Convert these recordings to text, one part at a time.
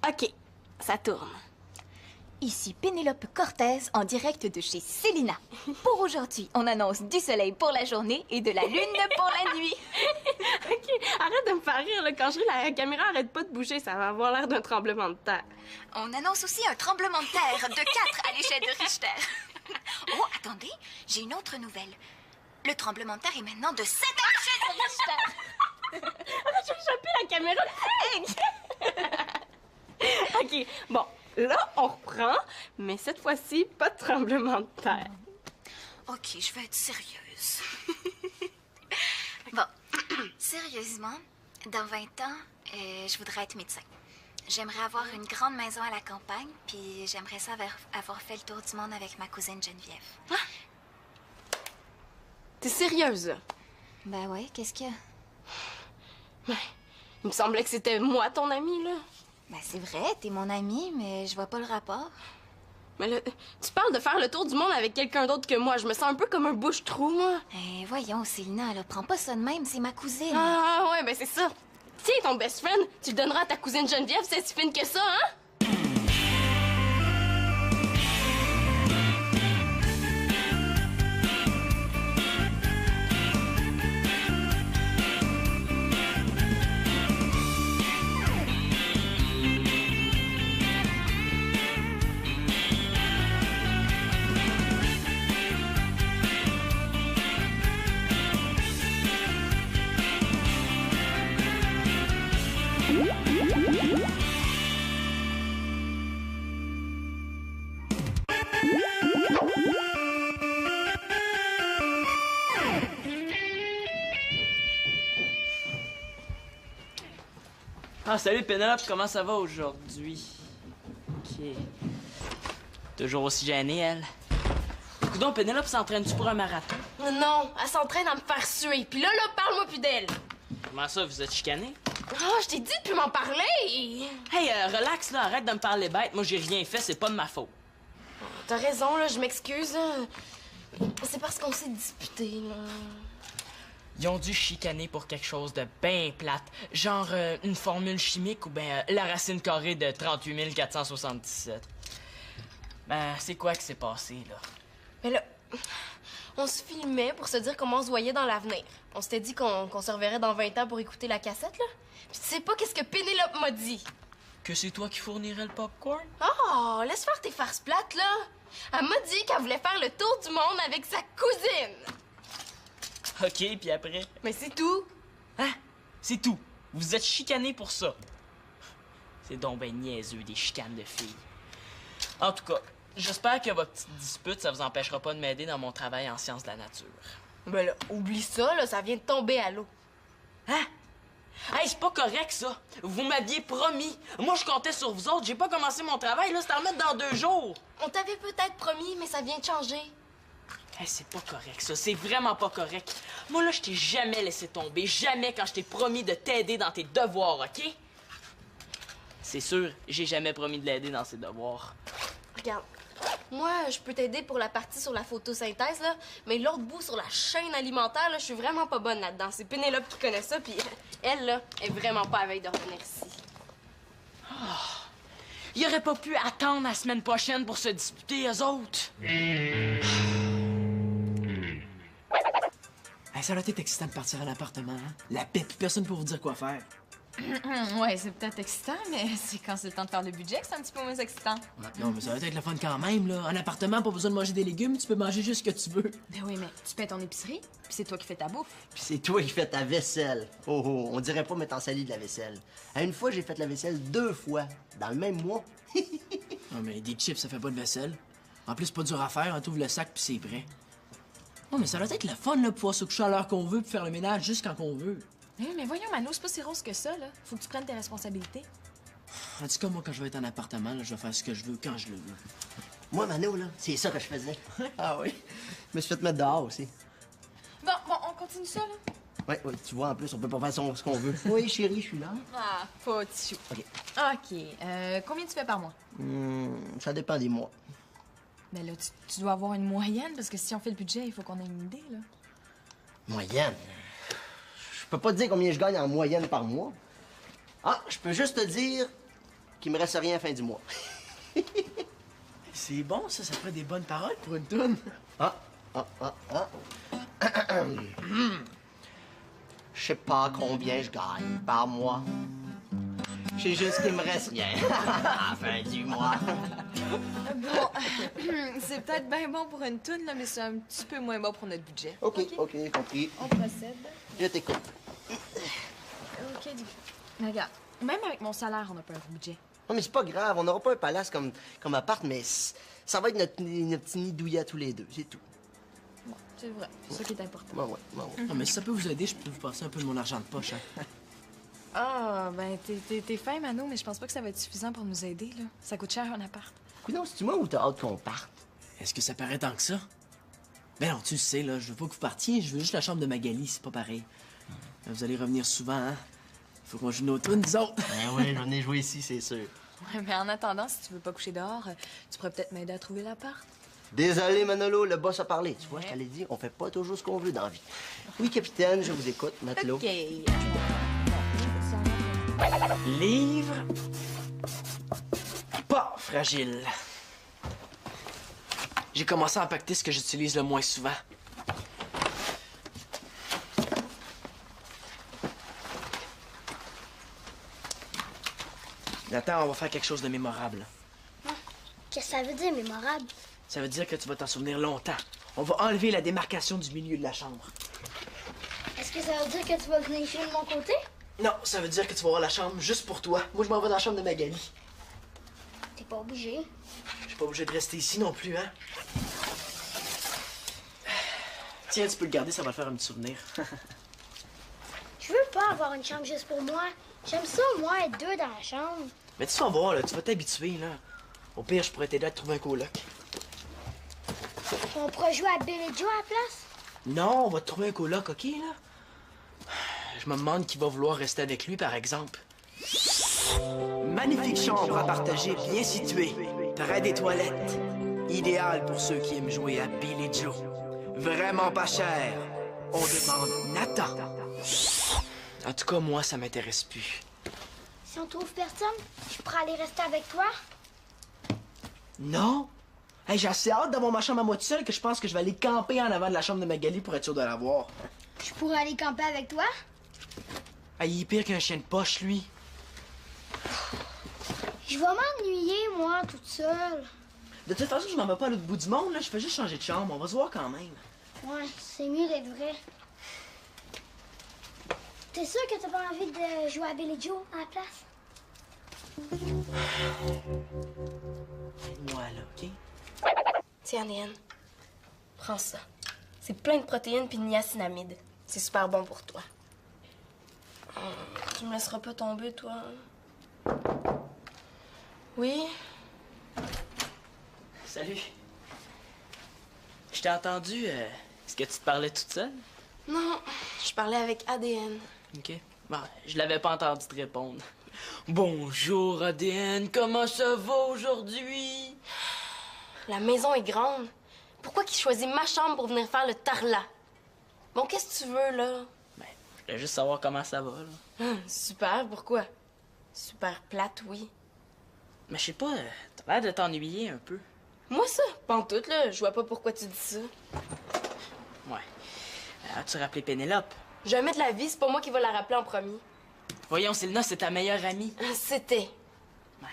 OK, ça tourne. Ici Pénélope Cortez en direct de chez Célina. Pour aujourd'hui, on annonce du soleil pour la journée et de la lune pour la nuit. OK, arrête de me faire rire, là. Quand je ris, la caméra arrête pas de bouger, ça va avoir l'air d'un tremblement de terre. On annonce aussi un tremblement de terre de 4 à l'échelle de Richter. Oh, attendez, j'ai une autre nouvelle. Le tremblement de terre est maintenant de 7 à l'échelle de Richter. J'ai échappé la caméra. OK, bon, là, on reprend, mais cette fois-ci, pas de tremblement de terre. OK, je vais être sérieuse. Bon, sérieusement, dans 20 ans, je voudrais être médecin. J'aimerais avoir une grande maison à la campagne, puis j'aimerais ça avoir fait le tour du monde avec ma cousine Geneviève. Ah! T'es sérieuse? Ben ouais, qu'est-ce qu'il y a? Ben, il me semblait que c'était moi, ton ami, là. Ben c'est vrai, t'es mon amie, mais je vois pas le rapport. Mais là, tu parles de faire le tour du monde avec quelqu'un d'autre que moi. Je me sens un peu comme un bouche-trou, moi. Voyons, Célina, là, prends pas ça de même, c'est ma cousine. Ah, ouais, ben c'est ça. Tiens, ton best friend, tu le donneras à ta cousine Geneviève, c'est si fine que ça, hein? Ah, salut Pénélope, comment ça va aujourd'hui? Ok. Toujours aussi gênée, elle. Coudon, Pénélope s'entraîne-tu pour un marathon? Non, elle s'entraîne à me faire suer. Puis là, parle-moi plus d'elle. Comment ça, vous êtes chicanés? Ah, je t'ai dit de plus m'en parler. Hey, relax, là, arrête de me parler bête. Moi, j'ai rien fait, c'est pas de ma faute. T'as raison, là, je m'excuse. Là. C'est parce qu'on s'est disputé, là. Ils ont dû chicaner pour quelque chose de bien plate. Genre une formule chimique ou bien la racine carrée de 38 477. Ben, c'est quoi qui s'est passé, là? Mais là, on se filmait pour se dire comment on se voyait dans l'avenir. On s'était dit qu'on se reverrait dans 20 ans pour écouter la cassette, là. Puis tu sais pas qu'est-ce que Pénélope m'a dit. Que c'est toi qui fournirais le popcorn? Oh, laisse faire tes farces plates, là. Elle m'a dit qu'elle voulait faire le tour du monde avec sa cousine. OK, puis après? Mais c'est tout. Hein? C'est tout. Vous êtes chicanés pour ça. C'est donc ben niaiseux, des chicanes de filles. En tout cas, j'espère que votre petite dispute, ça vous empêchera pas de m'aider dans mon travail en sciences de la nature. Ben là, oublie ça, là, ça vient de tomber à l'eau. Hein? Hey, c'est pas correct, ça. Vous m'aviez promis. Moi, je comptais sur vous autres. J'ai pas commencé mon travail, là. C'était à remettre dans 2 jours. On t'avait peut-être promis, mais ça vient de changer. Hey, c'est pas correct, ça. C'est vraiment pas correct. Moi, là, je t'ai jamais laissé tomber. Jamais quand je t'ai promis de t'aider dans tes devoirs, OK? C'est sûr, j'ai jamais promis de l'aider dans ses devoirs. Regarde, moi, je peux t'aider pour la partie sur la photosynthèse, là, mais l'autre bout sur la chaîne alimentaire, là, je suis vraiment pas bonne là-dedans. C'est Pénélope qui connaît ça, puis elle, là, est vraiment pas à veille de revenir ici. Ils auraient pas pu attendre la semaine prochaine pour se disputer, eux autres. Hey, ça aurait été excitant de partir à l'appartement, hein? La paix, puis personne pour vous dire quoi faire. Ouais, c'est peut-être excitant, mais c'est quand c'est le temps de faire le budget que c'est un petit peu moins excitant. Non, mais ça aurait été le fun quand même, là. En appartement, pas besoin de manger des légumes, tu peux manger juste ce que tu veux. Ben oui, mais tu paies ton épicerie, puis c'est toi qui fais ta bouffe. Puis c'est toi qui fais ta vaisselle. Oh oh, on dirait pas mettre en sali de la vaisselle. À une fois, j'ai fait la vaisselle 2 fois, dans le même mois. Non, mais des chips, ça fait pas de vaisselle. En plus, pas dur à faire, on ouvre le sac puis c'est prêt. Non, mais ça doit être le fun, là, de pouvoir se coucher à l'heure qu'on veut puis faire le ménage juste quand on veut. Oui, mais voyons, Mano, c'est pas si rose que ça, là. Faut que tu prennes tes responsabilités. En tout cas, moi, quand je vais être en appartement, là, je vais faire ce que je veux quand je le veux. Moi, Mano, là, c'est ça que je faisais. Ah oui? Je me suis fait mettre dehors aussi. Bon, on continue ça, là? Ouais, ouais, tu vois, en plus, on peut pas faire ce qu'on veut. Oui, chérie, je suis là. Ah, pas de chou. OK. OK. Combien tu fais par mois? Ça dépend des mois. Ben là, tu dois avoir une moyenne, parce que si on fait le budget, il faut qu'on ait une idée, là. Moyenne? Je peux pas te dire combien je gagne en moyenne par mois. Ah, je peux juste te dire qu'il me reste rien à la fin du mois. C'est bon, ça ferait des bonnes paroles pour une toune. Ah. Je sais pas combien je gagne par mois. Je sais juste qu'il me reste rien à la fin du mois. Bon, c'est peut-être bien bon pour une toune, là, mais c'est un petit peu moins bon pour notre budget. OK, compris. On procède. Je t'écoute. OK, mais regarde, même avec mon salaire, on n'a pas un budget. Non, mais c'est pas grave, on n'aura pas un palace comme appart, mais ça va être notre petit nid douillet à tous les deux, c'est tout. Bon, c'est vrai, c'est ça qui est important. Ben ouais. Non, mais si ça peut vous aider, je peux vous passer un peu de mon argent de poche, hein. Ah, ben, t'es fin, Mano, mais je pense pas que ça va être suffisant pour nous aider, là. Ça coûte cher, un appart. Coudonc, c'est-tu moi ou t'as hâte qu'on parte? Est-ce que ça paraît tant que ça? Ben non, tu le sais, là, je veux pas que vous partiez, je veux juste la chambre de Magali, c'est pas pareil. Vous allez revenir souvent, hein? Faut qu'on joue nos tunes, nous autres. Ben oui, je venais jouer ici, c'est sûr. Ouais, mais en attendant, si tu veux pas coucher dehors, tu pourrais peut-être m'aider à trouver l'appart. Désolé, Manolo, le boss a parlé. Tu vois, je t'allais dit, on fait pas toujours ce qu'on veut dans la vie. Oui, capitaine, je vous écoute, matelot. OK. Livre. Pas fragile. J'ai commencé à impacter ce que j'utilise le moins souvent. Nathan, on va faire quelque chose de mémorable. Qu'est-ce que ça veut dire, mémorable? Ça veut dire que tu vas t'en souvenir longtemps. On va enlever la démarcation du milieu de la chambre. Est-ce que ça veut dire que tu vas venir jouer de mon côté? Non, ça veut dire que tu vas avoir la chambre juste pour toi. Moi, je m'en vais dans la chambre de Magali. T'es pas obligé. Je suis pas obligé de rester ici non plus, hein? Tiens, tu peux le garder, ça va te faire un petit souvenir. Je veux pas avoir une chambre juste pour moi. J'aime ça, moi, être deux dans la chambre. Mais tu vas voir, là, tu vas t'habituer, là. Au pire, je pourrais t'aider à te trouver un coloc. On pourrait jouer à Bill et Joe à la place? Non, on va te trouver un coloc, OK, là? Je me demande qui va vouloir rester avec lui, par exemple. Magnifique chambre à partager, bien située, près des toilettes. Idéal pour ceux qui aiment jouer à Bill et Joe. Vraiment pas cher. On demande Nathan. En tout cas, moi, ça m'intéresse plus. Si on trouve personne, je pourrais aller rester avec toi? Non? Hey, j'ai assez hâte d'avoir ma chambre à moi tout seul que je pense que je vais aller camper en avant de la chambre de Magali pour être sûr de la voir. Je pourrais aller camper avec toi? Hey, il est pire qu'un chien de poche, lui. Je vais m'ennuyer, moi, toute seule. De toute façon, je m'en vais pas à l'autre bout du monde, là. Je fais juste changer de chambre. On va se voir quand même. Ouais, c'est mieux d'être vrai. T'es sûr que t'as pas envie de jouer à Bill et Joe à la place? Voilà, OK? Tiens, Anne, prends ça. C'est plein de protéines puis de niacinamide. C'est super bon pour toi. Tu me laisseras pas tomber, toi? Oui? Salut. Je t'ai entendu. Est-ce que tu te parlais toute seule? Non, je parlais avec ADN. OK. Bon, je l'avais pas entendu te répondre. Bonjour, ADN. Comment ça va aujourd'hui? La maison est grande. Pourquoi qu'il choisit ma chambre pour venir faire le tarlat? Bon, qu'est-ce que tu veux, là? Ben, je voulais juste savoir comment ça va, là. Super, pourquoi? Super plate, oui. Mais je sais pas, t'as l'air de t'ennuyer un peu. Moi, ça, pantoute, là, je vois pas pourquoi tu dis ça. Ouais. As-tu rappelé Pénélope? Jamais de la vie, c'est pas moi qui va la rappeler en premier. Voyons, Sylna, c'est ta meilleure amie. C'était. Ouais.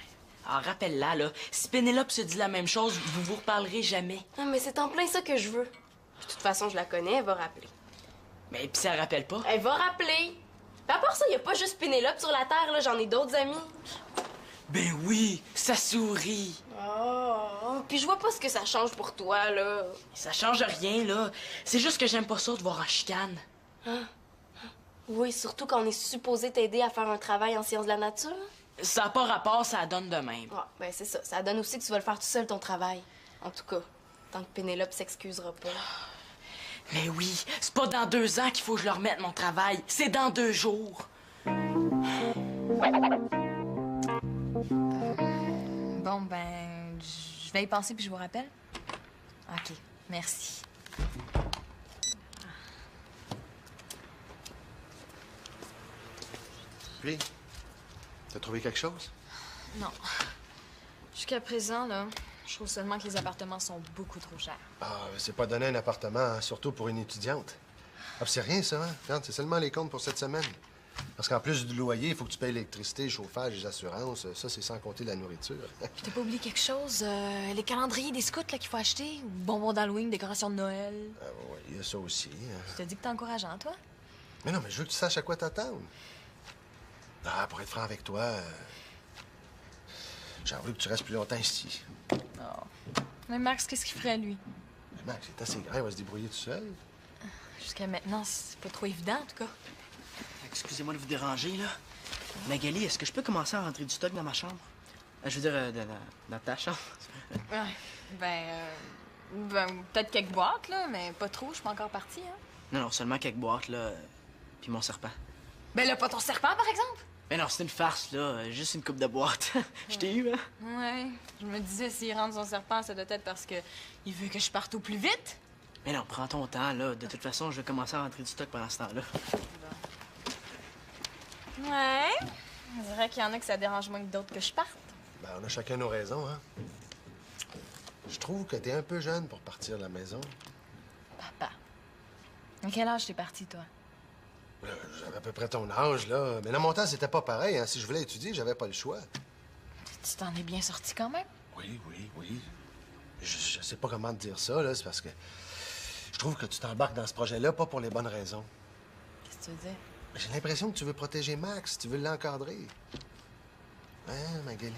Alors, rappelle-la, là. Si Pénélope se dit la même chose, vous vous reparlerez jamais. Ah, mais c'est en plein ça que je veux. De toute façon, je la connais, elle va rappeler. Mais pis si elle rappelle pas? Elle va rappeler. Puis à part ça, y a pas juste Pénélope sur la Terre, là, j'en ai d'autres amis. Ben oui, ça sourit. Oh, puis je vois pas ce que ça change pour toi, là. Ça change rien, là. C'est juste que j'aime pas ça de voir en chicane. Oui, surtout quand on est supposé t'aider à faire un travail en sciences de la nature. Ça n'a pas rapport, ça donne de même. Ah, ben c'est ça. Ça donne aussi que tu vas le faire tout seul, ton travail. En tout cas, tant que Pénélope s'excusera pas. Mais oui, c'est pas dans 2 ans qu'il faut que je leur remette mon travail. C'est dans 2 jours. Bon, ben, je vais y penser puis je vous rappelle. OK, merci. Puis, t'as trouvé quelque chose? Non. Jusqu'à présent, là, je trouve seulement que les appartements sont beaucoup trop chers. Ah, c'est pas donner un appartement, hein, surtout pour une étudiante. Ah, puis c'est rien, ça, hein? Regarde, c'est seulement les comptes pour cette semaine. Parce qu'en plus du loyer, il faut que tu payes l'électricité, le chauffage, les assurances. Ça, c'est sans compter la nourriture. Je t'ai pas oublié quelque chose? Les calendriers des scouts là, qu'il faut acheter? Ou bonbons d'Halloween, décorations de Noël? Ah, oui, il y a ça aussi. Hein. Je te dis que t'es encourageant, toi? Mais non, mais je veux que tu saches à quoi t'attendre. Ah, pour être franc avec toi, j'ai envie que tu restes plus longtemps ici. Non. Mais Max, qu'est-ce qu'il ferait, lui? Mais Max, c'est assez grand, il va se débrouiller tout seul. Jusqu'à maintenant, c'est pas trop évident, en tout cas. Excusez-moi de vous déranger, là. Magali, est-ce que je peux commencer à rentrer du stock dans ma chambre? Je veux dire, dans ta chambre. Ouais. Ben, peut-être quelques boîtes, là, mais pas trop, je suis pas encore partie, hein. Non, seulement quelques boîtes, là, puis mon serpent. Ben là, pas ton serpent, par exemple? Mais non, c'est une farce, là. Juste une coupe de boîte. Je t'ai eu, hein? Ouais. Je me disais, s'il rentre son serpent, ça doit être parce que il veut que je parte au plus vite. Mais non, prends ton temps, là. De toute façon, je vais commencer à rentrer du stock pendant ce temps-là. Ouais. On dirait qu'il y en a que ça dérange moins que d'autres que je parte. Ben, on a chacun nos raisons, hein. Je trouve que t'es un peu jeune pour partir de la maison. Papa. À quel âge t'es parti, toi? J'avais à peu près ton âge, là. Mais dans mon temps, c'était pas pareil, hein. Si je voulais étudier, j'avais pas le choix. Tu t'en es bien sorti quand même? Oui. Je sais pas comment te dire ça, là. C'est parce que je trouve que tu t'embarques dans ce projet-là pas pour les bonnes raisons. Qu'est-ce que tu veux dire? J'ai l'impression que tu veux protéger Max, tu veux l'encadrer. Hein, Magali?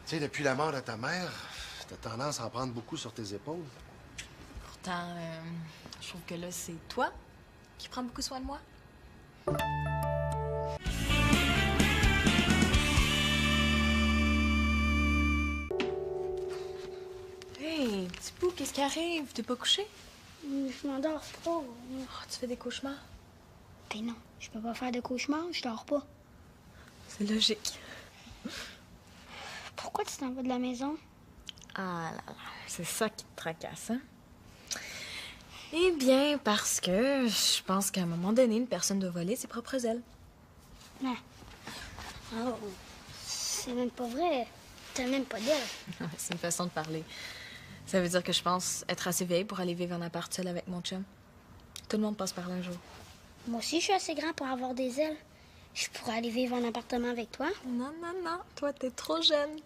Tu sais, depuis la mort de ta mère, t'as tendance à en prendre beaucoup sur tes épaules. Pourtant, je trouve que là, c'est toi qui prends beaucoup soin de moi. Hey, petit Pou, qu'est-ce qui arrive? T'es pas couché? Je m'endors pas. Oh, tu fais des cauchemars? Ben non, je peux pas faire de cauchemar, je dors pas. C'est logique. Pourquoi tu t'en vas de la maison? Ah là là, c'est ça qui te tracasse, hein? Eh bien, parce que je pense qu'à un moment donné, une personne doit voler ses propres ailes. Non. Oh, c'est même pas vrai. T'as même pas d'aile. C'est une façon de parler. Ça veut dire que je pense être assez vieille pour aller vivre en appart seule avec mon chum. Tout le monde passe par là un jour. Moi aussi, je suis assez grand pour avoir des ailes. Je pourrais aller vivre en appartement avec toi. Non. Toi, t'es trop jeune.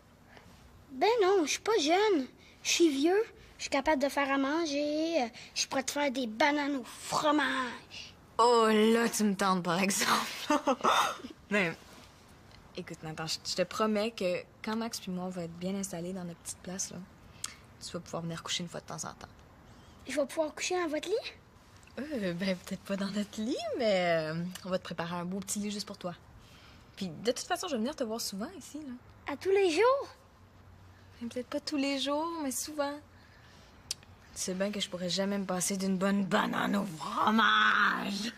Ben non, je suis pas jeune. Je suis vieux. Je suis capable de faire à manger. Je pourrais te faire des bananes au fromage. Oh, là, tu me tentes, par exemple. Mais, écoute, Nathan, je te promets que quand Max puis moi, on va être bien installés dans notre petite place, là, tu vas pouvoir venir coucher une fois de temps en temps. Je vais pouvoir coucher dans votre lit? Ben, peut-être pas dans notre lit, mais on va te préparer un beau petit lit juste pour toi. Puis, de toute façon, je vais venir te voir souvent ici, là. À tous les jours? Peut-être pas tous les jours, mais souvent. Tu sais bien que je pourrais jamais me passer d'une bonne banane au fromage.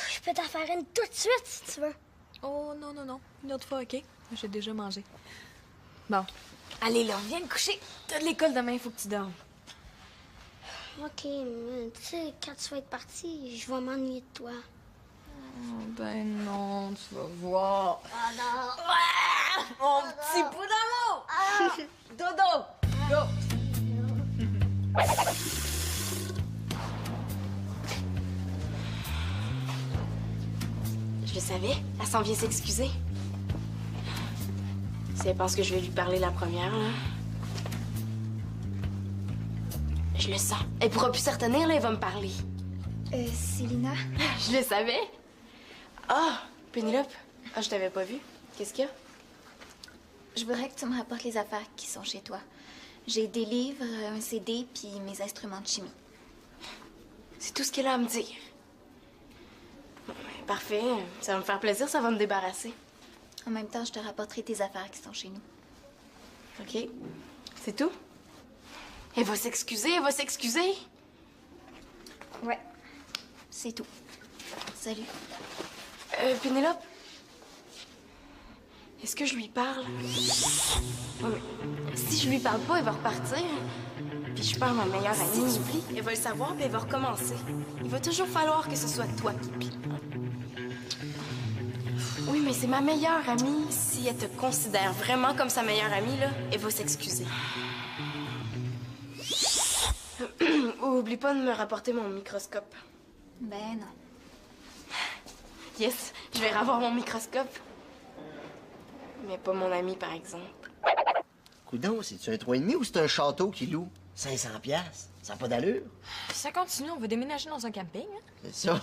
Je peux t'en faire une tout de suite, si tu veux. Oh, non. Une autre fois, OK? J'ai déjà mangé. Bon. Allez, là, viens te coucher. T'as de l'école demain, il faut que tu dormes. OK, mais tu sais, quand tu vas être parti, je vais m'ennuyer de toi. Oh, ben non, tu vas voir. Ah non! Ouais! Mon petit bout d'amour! Dodo! Go! Je le savais, elle s'en vient s'excuser. Si elle pense que je vais lui parler la première, là. Je le sens. Elle pourra plus se retenir, là, elle va me parler. Célina? Je le savais. Ah, Pénélope. Ah, je t'avais pas vu. Qu'est-ce qu'il y a? Je voudrais que tu me rapportes les affaires qui sont chez toi. J'ai des livres, un CD, puis mes instruments de chimie. C'est tout ce qu'elle a à me dire. Bon, ben, parfait. Ça va me faire plaisir, ça va me débarrasser. En même temps, je te rapporterai tes affaires qui sont chez nous. OK. C'est tout? Elle va s'excuser, elle va s'excuser. Ouais. C'est tout. Salut. Pénélope? Est-ce que je lui parle? Ouais, mais si je lui parle pas, elle va repartir. Puis je perds ma meilleure amie. Si tu plies, elle va le savoir, puis elle va recommencer. Il va toujours falloir que ce soit toi qui plie. mais c'est ma meilleure amie. Si elle te considère vraiment comme sa meilleure amie, là, elle va s'excuser. Oublie pas de me rapporter mon microscope. Ben non. Yes, je vais revoir mon microscope. Mais pas mon ami, par exemple. Coudon, c'est-tu un 3,5 ou c'est un château qui loue? 500 piastres. Ça n'a pas d'allure. Si ça continue, on va déménager dans un camping. Hein? C'est ça.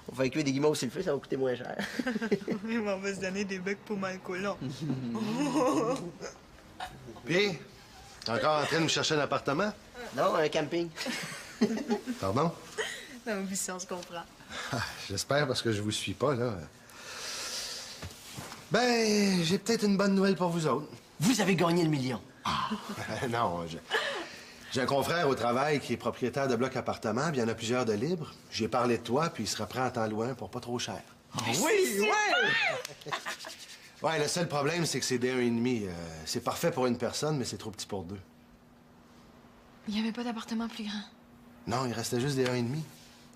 On va cuire des guimauves sur le feu, ça va coûter moins cher. Oui, mais on va se donner des becs pour Malcolon. Puis, t'es encore en train de me chercher un appartement? Non, un camping. Pardon? Non, oublie ça, on se comprend. J'espère parce que je vous suis pas, là. Ben, j'ai peut-être une bonne nouvelle pour vous autres. Vous avez gagné le million. Non, j'ai un confrère au travail qui est propriétaire de blocs appartements, puis il y en a plusieurs de libres. J'ai parlé de toi, puis il sera prêt à t'en louer un pour pas trop cher. Oui, ouais! Ouais, le seul problème, c'est que c'est des 1,5. C'est parfait pour une personne, mais c'est trop petit pour deux. Il n'y avait pas d'appartement plus grand. Non, il restait juste des 1,5.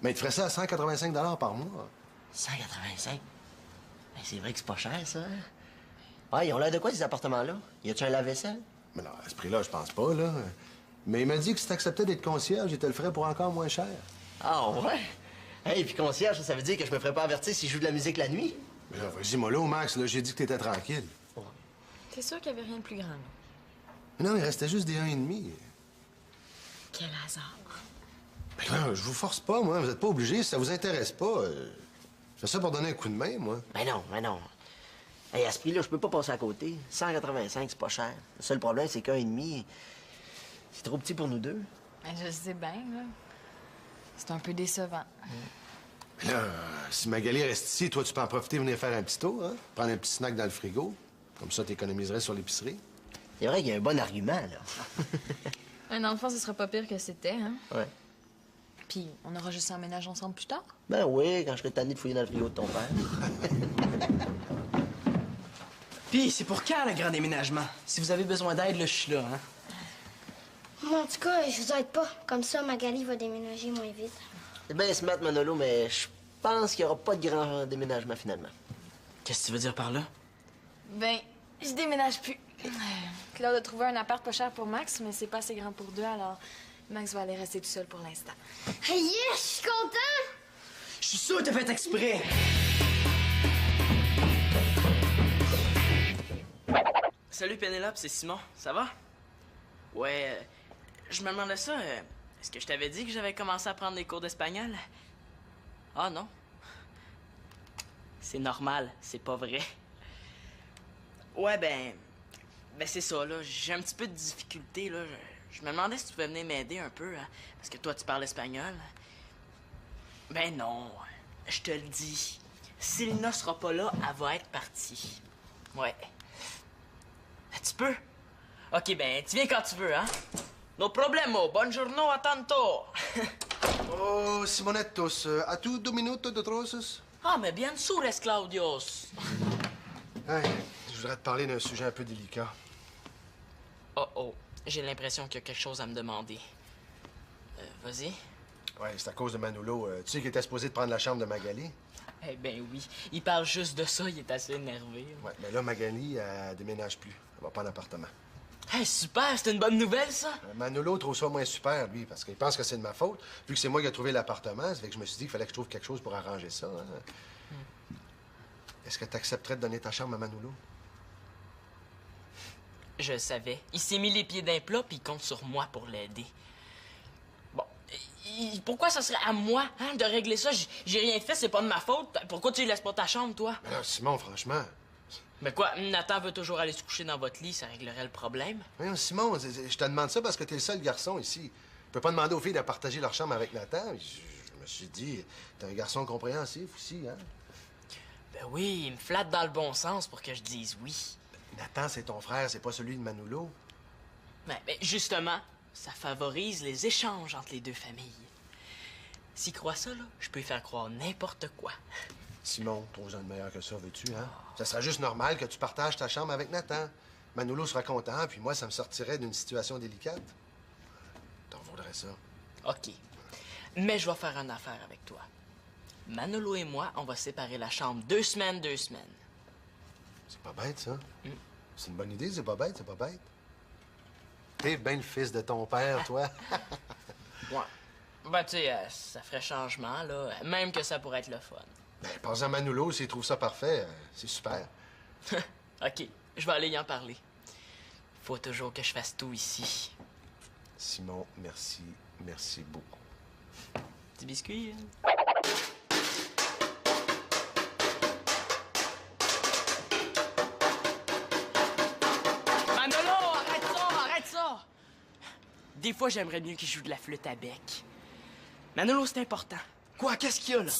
Mais il te ferait ça à 185 $ par mois. 185? Ben, c'est vrai que c'est pas cher, ça. Hein? Ouais, ils ont l'air de quoi, ces appartements-là? Y a-tu un lave-vaisselle? Mais non, à ce prix-là, je pense pas, là. Mais il m'a dit que si t'acceptais d'être concierge, il te le ferait pour encore moins cher. Ah, ouais? Hey, puis concierge, ça veut dire que je me ferais pas avertir si je joue de la musique la nuit? Mais là, vas-y, mollo, Max, là, j'ai dit que t'étais tranquille. T'es sûr qu'il n'y avait rien de plus grand, là? Mais non, il restait juste des 1,5. Quel hasard. Ben là, je vous force pas, moi. Vous êtes pas obligés. Si ça vous intéresse pas, je fais ça pour donner un coup de main, moi. Ben non, ben non. Hey, à ce prix-là, je peux pas passer à côté. 185, c'est pas cher. Le seul problème, c'est qu'1,5, c'est trop petit pour nous deux. Ben, je sais bien, là. C'est un peu décevant. Mais là, si Magali reste ici, toi, tu peux en profiter et venir faire un petit tour, hein? Prendre un petit snack dans le frigo. Comme ça, t'économiserais sur l'épicerie. C'est vrai qu'il y a un bon argument, là. Dans le fond, ce serait pas pire que c'était, hein? Ouais. Puis, on aura juste emménagé ensemble plus tard. Ben oui, quand je serai tanné de fouiller dans le frigo de ton père. Puis, c'est pour quand, le grand déménagement? Si vous avez besoin d'aide, là, je suis là, hein? Moi, en tout cas, je vous aide pas. Comme ça, Magali va déménager moins vite. C'est bien smart, Manolo, mais je pense qu'il y aura pas de grand déménagement, finalement. Qu'est-ce que tu veux dire par là? Ben, je déménage plus. Claude a trouvé un appart pas cher pour Max, mais c'est pas assez grand pour deux, alors Max va aller rester tout seul pour l'instant. Hey, yes, je suis content! Je suis sûr que t'as fait exprès! Salut Pénélope, c'est Simon. Ça va? Ouais, je me demandais ça. Est-ce que je t'avais dit que j'avais commencé à prendre des cours d'espagnol? Ah non. C'est normal, c'est pas vrai. Ouais, ben c'est ça, là. J'ai un petit peu de difficulté, là. Je me demandais si tu pouvais venir m'aider un peu, hein, parce que toi, tu parles espagnol. Ben non, je te le dis. S'il ne sera pas là, elle va être partie. Ouais. Tu peux? Ok, ben, tu viens quand tu veux, hein? No problemo, buongiorno, a tanto! Oh, Simonettos, as-tu 2 minutes de trosses? Ah, mais bien sûr, Claudios! Hey, je voudrais te parler d'un sujet un peu délicat. Oh, j'ai l'impression qu'il y a quelque chose à me demander. Vas-y. Ouais, c'est à cause de Manolo. Tu sais qu'il était supposé de prendre la chambre de Magali? Eh ben oui, il parle juste de ça, il est assez énervé. Ouais, mais là, Magali, elle déménage plus. Elle va pas en appartement. Hey, super, c'est une bonne nouvelle, ça! Manolo trouve ça moins super, lui, parce qu'il pense que c'est de ma faute. Vu que c'est moi qui ai trouvé l'appartement, ça fait que je me suis dit qu'il fallait que je trouve quelque chose pour arranger ça. Hein. Est-ce que tu accepterais de donner ta chambre à Manolo? Je le savais. Il s'est mis les pieds d'un plat, puis il compte sur moi pour l'aider. Bon, pourquoi ça serait à moi, hein, de régler ça? J'ai rien fait, c'est pas de ma faute. Pourquoi tu lui laisses pas ta chambre, toi? Mais là, Simon, franchement... Mais quoi, Nathan veut toujours aller se coucher dans votre lit, ça réglerait le problème? Voyons, Simon, je te demande ça parce que t'es le seul garçon ici. Je peux pas demander aux filles de partager leur chambre avec Nathan. Je me suis dit, t'es un garçon compréhensif aussi, hein? Ben oui, il me flatte dans le bon sens pour que je dise oui. Nathan, c'est ton frère, c'est pas celui de Manolo. Ben justement, ça favorise les échanges entre les deux familles. S'il croit ça, là, je peux lui faire croire n'importe quoi. Simon, trouve-en de meilleur que ça, veux-tu, hein? Ça serait juste normal que tu partages ta chambre avec Nathan. Manolo sera content, puis moi, ça me sortirait d'une situation délicate. T'en voudrais ça. OK. Mais je vais faire une affaire avec toi. Manolo et moi, on va séparer la chambre 2 semaines, 2 semaines. C'est pas bête, ça. C'est une bonne idée, c'est pas bête, c'est pas bête. T'es bien le fils de ton père, toi. Ouais. Ben, tu sais, ça ferait changement, là. Même que ça pourrait être le fun. Ben, pense à Manolo, s'il trouve ça parfait, c'est super. OK, je vais aller y en parler. Faut toujours que je fasse tout ici. Simon, merci, merci beaucoup. Petit biscuit, Manolo, arrête ça! Des fois, j'aimerais mieux qu'il joue de la flûte à bec. Manolo, c'est important. Quoi? Qu'est-ce qu'il y a, là?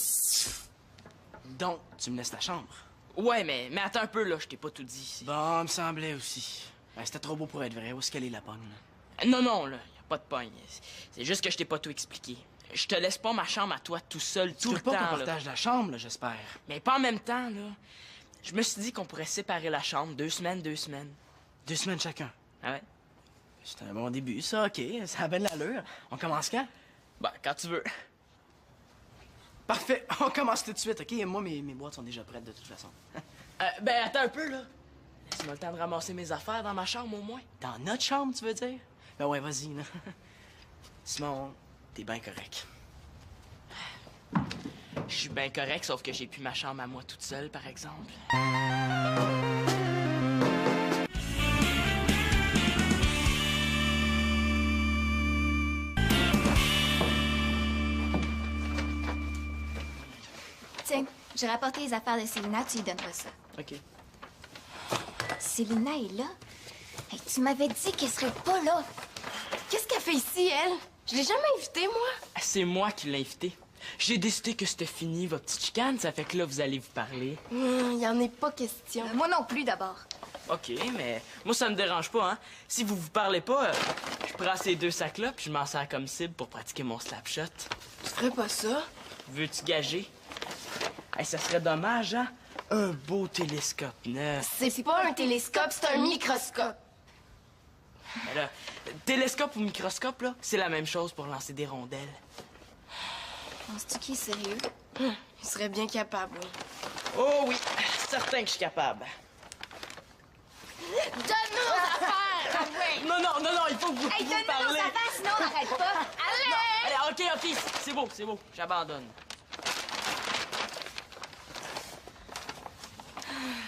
Donc, tu me laisses la chambre? Ouais, mais attends un peu, là, je t'ai pas tout dit. Bon, me semblait aussi. Ben, c'était trop beau pour être vrai. Où est-ce qu'elle est, la pogne, là? Non, là, y a pas de pogne. C'est juste que je t'ai pas tout expliqué. Je te laisse pas ma chambre à toi tout seul tout le temps, pas qu'on là. partage la chambre, là, j'espère. Mais pas en même temps, là. Je me suis dit qu'on pourrait séparer la chambre 2 semaines. 2 semaines chacun. Ah ouais? C'est un bon début, ça, OK. Ça a belle allure. On commence quand? Ben, quand tu veux. Parfait. On commence tout de suite, OK? Moi, mes boîtes sont déjà prêtes, de toute façon. Ben, attends un peu, là. Laisse-moi le temps de ramasser mes affaires dans ma chambre, au moins. Dans notre chambre, tu veux dire? Ben ouais, vas-y, là. Simon, t'es bien correct. Je suis bien correct, sauf que j'ai plus ma chambre à moi toute seule, par exemple. Tiens, j'ai rapporté les affaires de Célina, tu lui donneras ça. OK. Célina est là? Hey, tu m'avais dit qu'elle serait pas là. Qu'est-ce qu'elle fait ici, elle? Je l'ai jamais invitée, moi. C'est moi qui l'ai invité. J'ai décidé que c'était fini, votre petite chicane, ça fait que là, vous allez vous parler. Y en est pas question. Moi non plus, d'abord. OK, mais moi, ça me dérange pas, hein. Si vous vous parlez pas, je prends ces 2 sacs-là, puis je m'en sers comme cible pour pratiquer mon slapshot. Tu ferais pas ça? Veux-tu gager? Hey, ça serait dommage, hein? Un beau télescope neuf. C'est pas un télescope, c'est un microscope. Mais là, télescope ou microscope, là, c'est la même chose pour lancer des rondelles. Penses-tu qu'il est sérieux? Il serait bien capable. Oh oui, certain que je suis capable. Donne-nous nos affaires! Ah ouais! Non, il faut que vous, Hey, vous donne-nous nos parlez. affaires, sinon on n'arrête pas. Allez! Allez, OK, c'est beau, j'abandonne.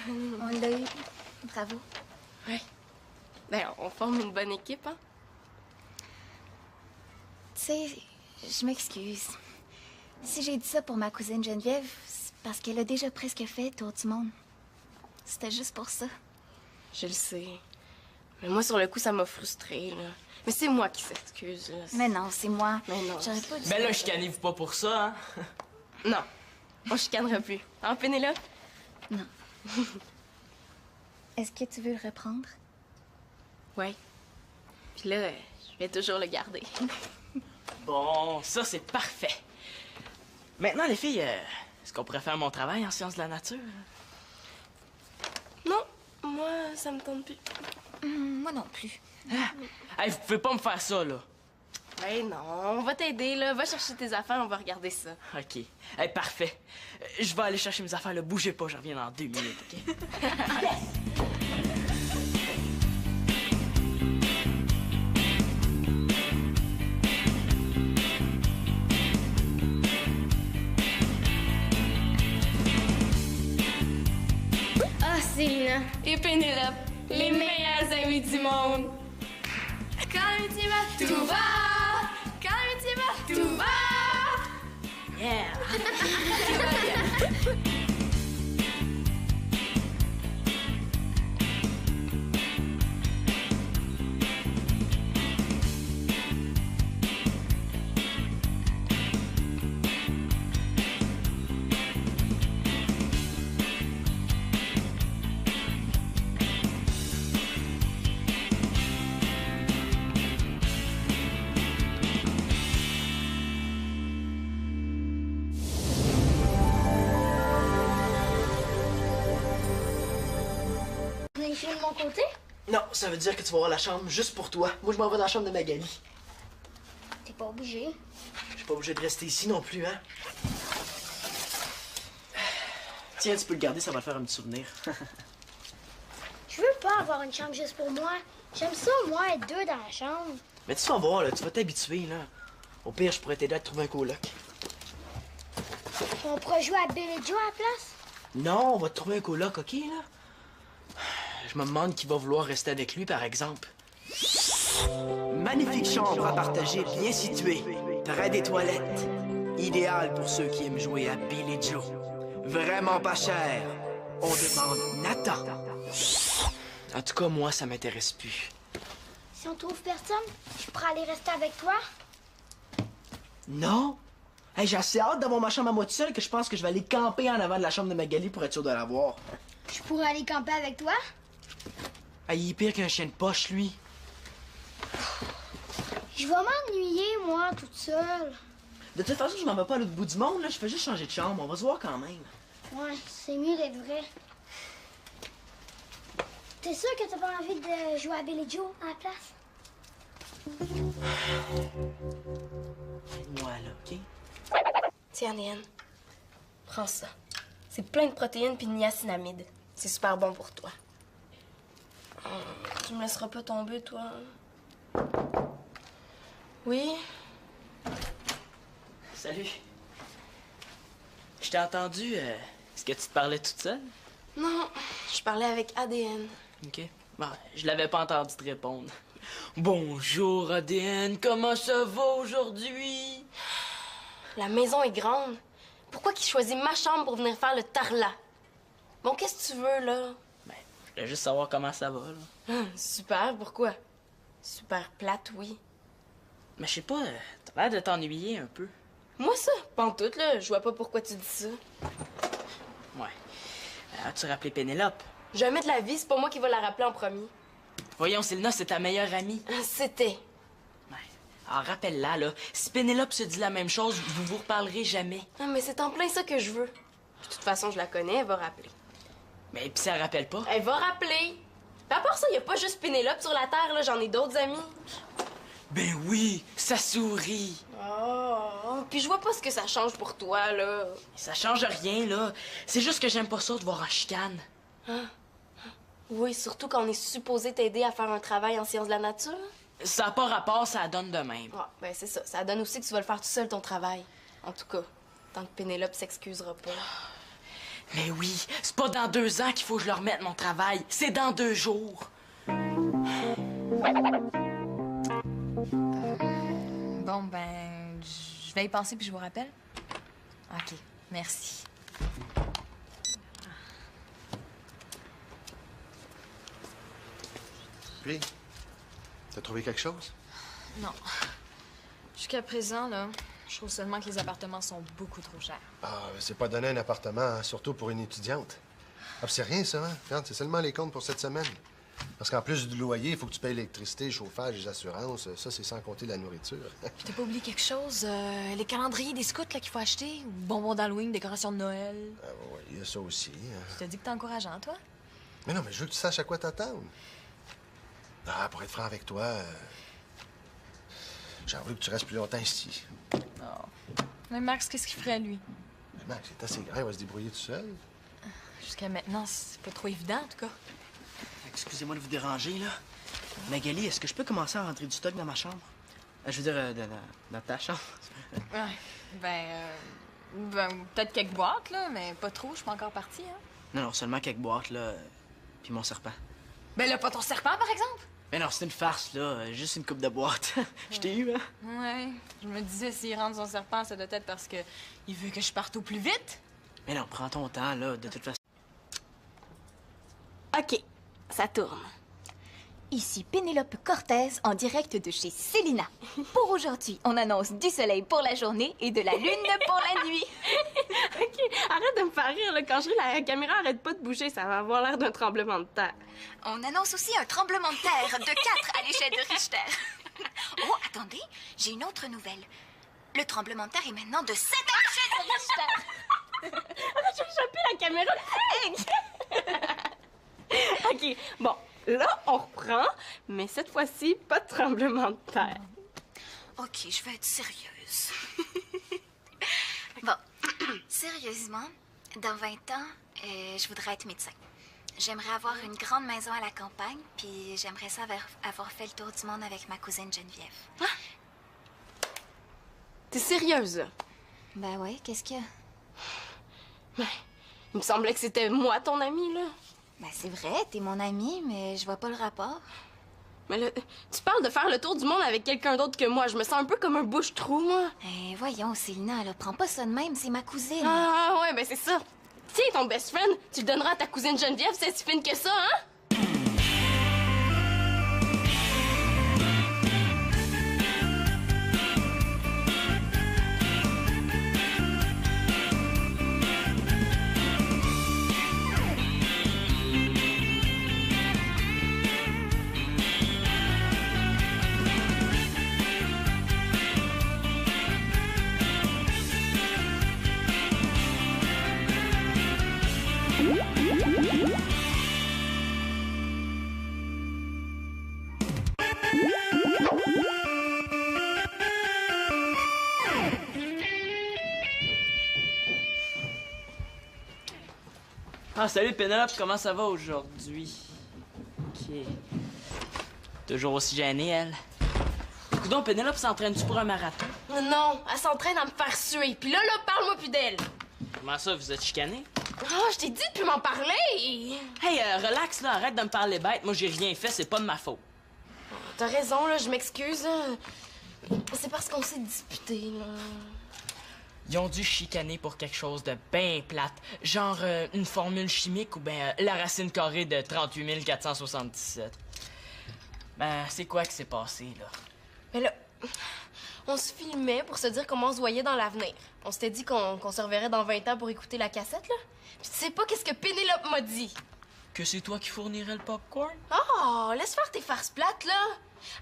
On l'a eu. Bravo. Ouais. Ben, on forme une bonne équipe, hein? Tu sais, je m'excuse. Si j'ai dit ça pour ma cousine Geneviève, c'est parce qu'elle a déjà presque fait le tour du monde. C'était juste pour ça. Je le sais. Mais moi, sur le coup, ça m'a frustrée, là. Mais c'est moi qui s'excuse, là. Mais non, c'est moi. Mais non. J'aurais pas dû... Ben là, chicanez-vous pas pour ça, hein? Non. On chicanera plus. Hein, Pénélope? Non. Est-ce que tu veux le reprendre? Ouais. Puis là, je vais toujours le garder. Bon, ça, c'est parfait. Maintenant, les filles, est-ce qu'on pourrait faire mon travail en sciences de la nature? Non, moi, ça me tente plus. Moi non plus. Hey, vous pouvez pas me faire ça, là. Ben non, on va t'aider, là. Va chercher tes affaires, on va regarder ça. OK. Hey, parfait. Je vais aller chercher mes affaires, là. Bougez pas, je reviens dans 2 minutes, OK? Ah, Célina et Pénélope, les meilleurs amis du monde. Quand tu vas, tout va. Quand tu vas, tout va. Yeah! Je de mon côté? Non, ça veut dire que tu vas avoir la chambre juste pour toi. Moi, je m'en vais dans la chambre de Magali. T'es pas obligé. Je suis pas obligé de rester ici non plus, hein? Tiens, tu peux le garder, ça va te faire un petit souvenir. pas avoir une chambre juste pour moi. J'aime ça, moi, être deux dans la chambre. Mais tu vas voir, là, tu vas t'habituer, là. Au pire, je pourrais t'aider à te trouver un coloc. On pourra jouer à Billy Joe à la place? Non, on va te trouver un coloc, OK, là? Je me demande qui va vouloir rester avec lui, par exemple. Magnifique chambre à partager, bien située, près des toilettes. Idéal pour ceux qui aiment jouer à Billy Joe. Vraiment pas cher. On demande Nathan. En tout cas, moi, ça m'intéresse plus. Si on trouve personne, je pourrais aller rester avec toi? Non? Hey, j'ai assez hâte d'avoir ma chambre à moi tout seul que je pense que je vais aller camper en avant de la chambre de Magali pour être sûr de l'avoir. Je pourrais aller camper avec toi? Hey, il est pire qu'un chien de poche, lui. Je vais m'ennuyer, moi, toute seule. De toute façon, je m'en vais pas à l'autre bout du monde, là. Je fais juste changer de chambre. On va se voir quand même. Ouais, c'est mieux d'être vrai. T'es sûr que t'as pas envie de jouer à Billy Joe à la place? Moi, là, OK? Tiens, Léane, prends ça. C'est plein de protéines puis de niacinamide. C'est super bon pour toi. Tu me laisseras pas tomber, toi? Oui? Salut. Je t'ai entendu. Est-ce que tu te parlais toute seule? Non, je parlais avec ADN. OK. Bon, je l'avais pas entendu te répondre. Bonjour, ADN. Comment ça va aujourd'hui? La maison est grande. Pourquoi qu'il choisit ma chambre pour venir faire le tarlat? Bon, qu'est-ce que tu veux, là? Ben, je voulais juste savoir comment ça va, là. Super, pourquoi? Super plate, oui. Mais je sais pas, t'as l'air de t'ennuyer un peu. Moi, ça, pantoute, là. Je vois pas pourquoi tu dis ça. Ouais. As-tu rappelé Pénélope? Jamais de la vie, c'est pas moi qui va la rappeler en premier. Voyons, Sylna, c'est ta meilleure amie. C'était. Ouais. Alors, rappelle-la, là. Si Pénélope se dit la même chose, vous vous reparlerez jamais. Ah, mais c'est en plein ça que je veux. De toute façon, je la connais, elle va rappeler. Mais pis si elle rappelle pas? Elle va rappeler. Puis à part ça, y a pas juste Pénélope sur la Terre, là. J'en ai d'autres amis. Ben oui, ça sourit. Oh, puis je vois pas ce que ça change pour toi, là. Ça change rien, là. C'est juste que j'aime pas ça de voir en chicane. Oui, surtout quand on est supposé t'aider à faire un travail en sciences de la nature. Ça n'a pas rapport, ça donne de même. Ah, ben c'est ça. Ça donne aussi que tu vas le faire tout seul, ton travail. En tout cas, tant que Pénélope s'excusera pas. Mais oui, c'est pas dans 2 ans qu'il faut que je leur remette mon travail. C'est dans 2 jours. Bon, ben, je vais y penser puis je vous rappelle. OK, merci. Puis, t'as trouvé quelque chose? Non. Jusqu'à présent, là, je trouve seulement que les appartements sont beaucoup trop chers. Ah, c'est pas donner un appartement, hein, surtout pour une étudiante. Ah, puis c'est rien, ça, hein? Regarde, c'est seulement les comptes pour cette semaine. Parce qu'en plus du loyer, il faut que tu payes l'électricité, le chauffage, les assurances. Ça, c'est sans compter la nourriture. Puis t'as pas oublié quelque chose? Les calendriers des scouts là, qu'il faut acheter? Ou bonbons d'Halloween, décorations de Noël? Ah, ouais, il y a ça aussi. Hein. Je te dis que t'es encourageant, toi? Mais non, mais je veux que tu saches à quoi t'attendre. Ah, pour être franc avec toi, j'ai envie que tu restes plus longtemps ici. Non. Mais Max, qu'est-ce qu'il ferait, lui? Mais Max, c'est assez grand, il va se débrouiller tout seul. Jusqu'à maintenant, c'est pas trop évident, en tout cas. Excusez-moi de vous déranger, là. Magali, est-ce que je peux commencer à rentrer du stock dans ma chambre? Je veux dire, dans ta chambre. Ouais. Ben, peut-être quelques boîtes, là, mais pas trop, je suis pas encore partie, hein. Non, seulement quelques boîtes, là. Puis mon serpent. Ben là, pas ton serpent, par exemple? Mais non, c'est une farce, là. Juste une coupe de boîte. Je t'ai eu, hein? Ouais. Je me disais, s'il rentre son serpent, ça doit être parce que il veut que je parte au plus vite. Mais non, prends ton temps, là. De toute façon. OK, ça tourne. Ici Pénélope Cortez en direct de chez Célina. Pour aujourd'hui, on annonce du soleil pour la journée et de la lune pour la nuit. OK, arrête de me faire rire, là. Quand je ris, la caméra arrête pas de bouger. Ça va avoir l'air d'un tremblement de terre. On annonce aussi un tremblement de terre de 4 à l'échelle de Richter. Oh, attendez, j'ai une autre nouvelle. Le tremblement de terre est maintenant de 7 à l'échelle de Richter. Arrête, j'ai échappé la caméra. OK, bon. Là, on reprend, mais cette fois-ci, pas de tremblement de terre. OK, je vais être sérieuse. Bon, sérieusement, dans 20 ans, je voudrais être médecin. J'aimerais avoir une grande maison à la campagne, puis j'aimerais ça avoir fait le tour du monde avec ma cousine Geneviève. T'es sérieuse, là? Ben ouais, qu'est-ce qu'il y a? Ben, il me semblait que c'était moi, ton ami, là. Ben c'est vrai, t'es mon amie, mais je vois pas le rapport. Mais là, tu parles de faire le tour du monde avec quelqu'un d'autre que moi. Je me sens un peu comme un bouche-trou, moi. Voyons, Célina, là, prends pas ça de même, c'est ma cousine. Ah, ouais, ben c'est ça. Tiens, ton best friend, tu le donneras à ta cousine Geneviève, c'est si fine que ça, hein? Ah, salut Pénélope, comment ça va aujourd'hui? Ok. Toujours aussi gênée, elle. Coudon, Pénélope s'entraîne-tu pour un marathon? Non, elle s'entraîne à me faire suer. Puis là, parle-moi plus d'elle. Comment ça, vous êtes chicanés? Ah, je t'ai dit de plus m'en parler. Hey, relax, là, arrête de me parler bête. Moi, j'ai rien fait, c'est pas de ma faute. T'as raison, là, je m'excuse. Là. C'est parce qu'on s'est disputé, là. Ils ont dû chicaner pour quelque chose de bien plate. Genre une formule chimique ou bien la racine carrée de 38 477. Ben, c'est quoi qui s'est passé, là? Mais là, on se filmait pour se dire comment on se voyait dans l'avenir. On s'était dit qu'on se reverrait dans 20 ans pour écouter la cassette, là. Puis tu sais pas qu'est-ce que Pénélope m'a dit? Que c'est toi qui fournirais le popcorn? Oh, laisse faire tes farces plates, là.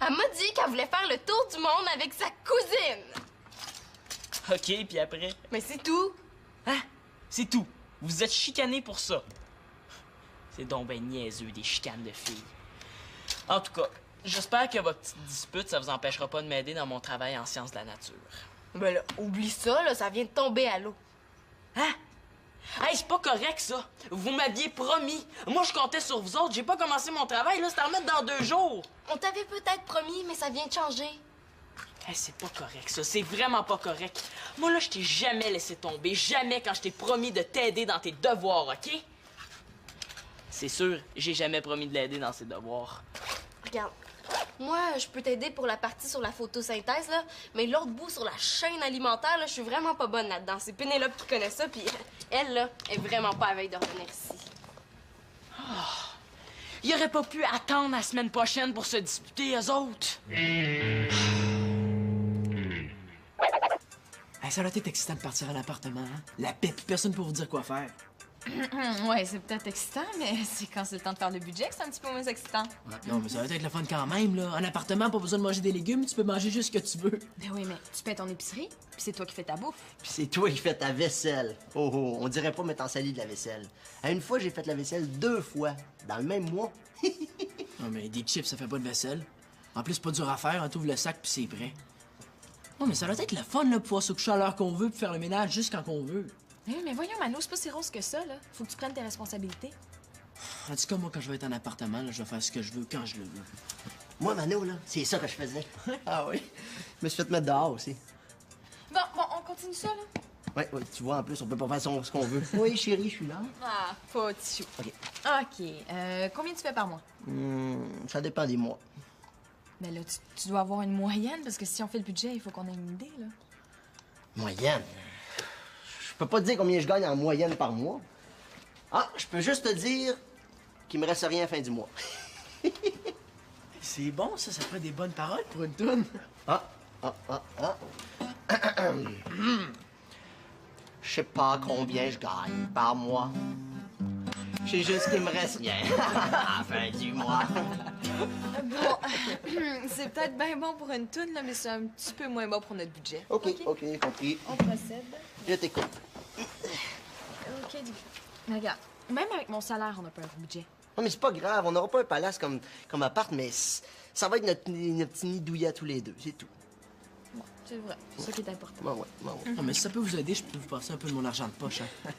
Elle m'a dit qu'elle voulait faire le tour du monde avec sa cousine. OK, puis après? Mais c'est tout. Hein? C'est tout. Vous êtes chicanés pour ça. C'est donc ben niaiseux, des chicanes de filles. En tout cas, j'espère que votre petite dispute, ça vous empêchera pas de m'aider dans mon travail en sciences de la nature. Ben là, oublie ça, là, ça vient de tomber à l'eau. Hein? Hey, c'est pas correct, ça. Vous m'aviez promis. Moi, je comptais sur vous autres. J'ai pas commencé mon travail, là. C'est à remettre dans 2 jours. On t'avait peut-être promis, mais ça vient de changer. Hey, c'est pas correct, ça. C'est vraiment pas correct. Moi, là, je t'ai jamais laissé tomber. Jamais quand je t'ai promis de t'aider dans tes devoirs, OK? C'est sûr, j'ai jamais promis de l'aider dans ses devoirs. Regarde, moi, je peux t'aider pour la partie sur la photosynthèse, là, mais l'autre bout sur la chaîne alimentaire, là, je suis vraiment pas bonne là-dedans. C'est Pénélope qui connaît ça, puis elle, là, est vraiment pas à veille de revenir ici. Il aurait pas pu attendre la semaine prochaine pour se disputer, eux autres. Hey, ça doit être excitant de partir à l'appartement, hein? La paix, puis personne pour vous dire quoi faire. Ouais, c'est peut-être excitant, mais c'est quand c'est le temps de faire le budget que c'est un petit peu moins excitant. Non, mais ça va être le fun quand même, là. En appartement, pas besoin de manger des légumes, tu peux manger juste ce que tu veux. Ben oui, mais tu paies ton épicerie, puis c'est toi qui fais ta bouffe. Puis c'est toi qui fais ta vaisselle. Oh, oh, on dirait pas mettre en sali de la vaisselle. Une fois, j'ai fait la vaisselle 2 fois, dans le même mois. Non, mais des chips, ça fait pas de vaisselle. En plus, c'est pas dur à faire, on t'ouvre le sac, puis c'est prêt. Non, mais ça doit être le fun, là, de pouvoir se coucher à l'heure qu'on veut, puis faire le ménage juste quand on veut. Mais voyons, Mano, c'est pas si rose que ça, là. Faut que tu prennes tes responsabilités. En tout cas, moi, quand je vais être en appartement, là, je vais faire ce que je veux quand je le veux. Moi, Mano, là, c'est ça que je faisais. Ah oui? Je me suis fait mettre dehors aussi. Bon, on continue ça, là? Ouais, tu vois, en plus, on peut pas faire ce qu'on veut. Oui, chérie, je suis là. Ah, petit chou. OK. OK. Combien tu fais par mois? Ça dépend des mois. Ben là, tu dois avoir une moyenne, parce que si on fait le budget, il faut qu'on ait une idée, là. Moyenne? Je peux pas te dire combien je gagne en moyenne par mois. Ah, je peux juste te dire qu'il me reste rien à la fin du mois. C'est bon, ça ferait des bonnes paroles pour une toune. Je sais pas combien je gagne par mois. Je sais juste qu'il me reste rien à la fin du mois. Bon, c'est peut-être bien bon pour une toune, là, mais c'est un petit peu moins bon pour notre budget. OK, compris. On procède. Je t'écoute. OK, mais regarde, même avec mon salaire, on n'a pas un budget. Non, mais c'est pas grave, on n'aura pas un palace comme appart, mais ça va être notre petit nid douillet à tous les deux, c'est tout. Bon, c'est vrai, c'est ça qui est important. Ouais. Non, mais si ça peut vous aider, je peux vous passer un peu de mon argent de poche, hein.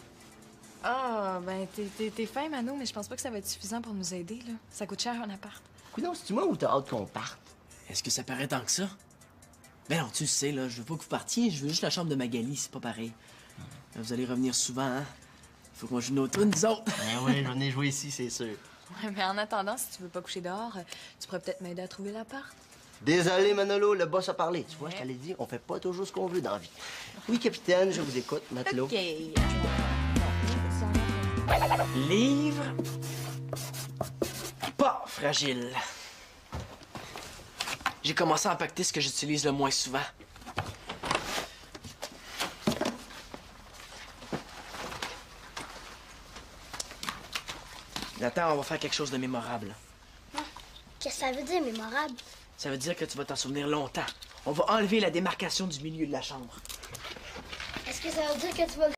Ah, ben, t'es fin, Mano, mais je pense pas que ça va être suffisant pour nous aider, là. Ça coûte cher, un appart. Coudonc, c'est-tu moi ou t'as hâte qu'on parte? Est-ce que ça paraît tant que ça? Ben non, tu le sais, là, je veux pas que vous partiez, je veux juste la chambre de Magali, c'est pas pareil. Vous allez revenir souvent, hein? Faut qu'on joue nos tunes, nous autres. Ben oui, je venais jouer ici, c'est sûr. Ouais, mais en attendant, si tu veux pas coucher dehors, tu pourrais peut-être m'aider à trouver l'appart. Désolé, Manolo, le boss a parlé. Tu vois, je t'allais dire, on fait pas toujours ce qu'on veut dans la vie. Oui, capitaine, je vous écoute, matelot. OK. Livre. Pas fragile. J'ai commencé à empaqueter ce que j'utilise le moins souvent. Nathan, on va faire quelque chose de mémorable. Qu'est-ce que ça veut dire, mémorable? Ça veut dire que tu vas t'en souvenir longtemps. On va enlever la démarcation du milieu de la chambre. Est-ce que ça veut dire que tu vas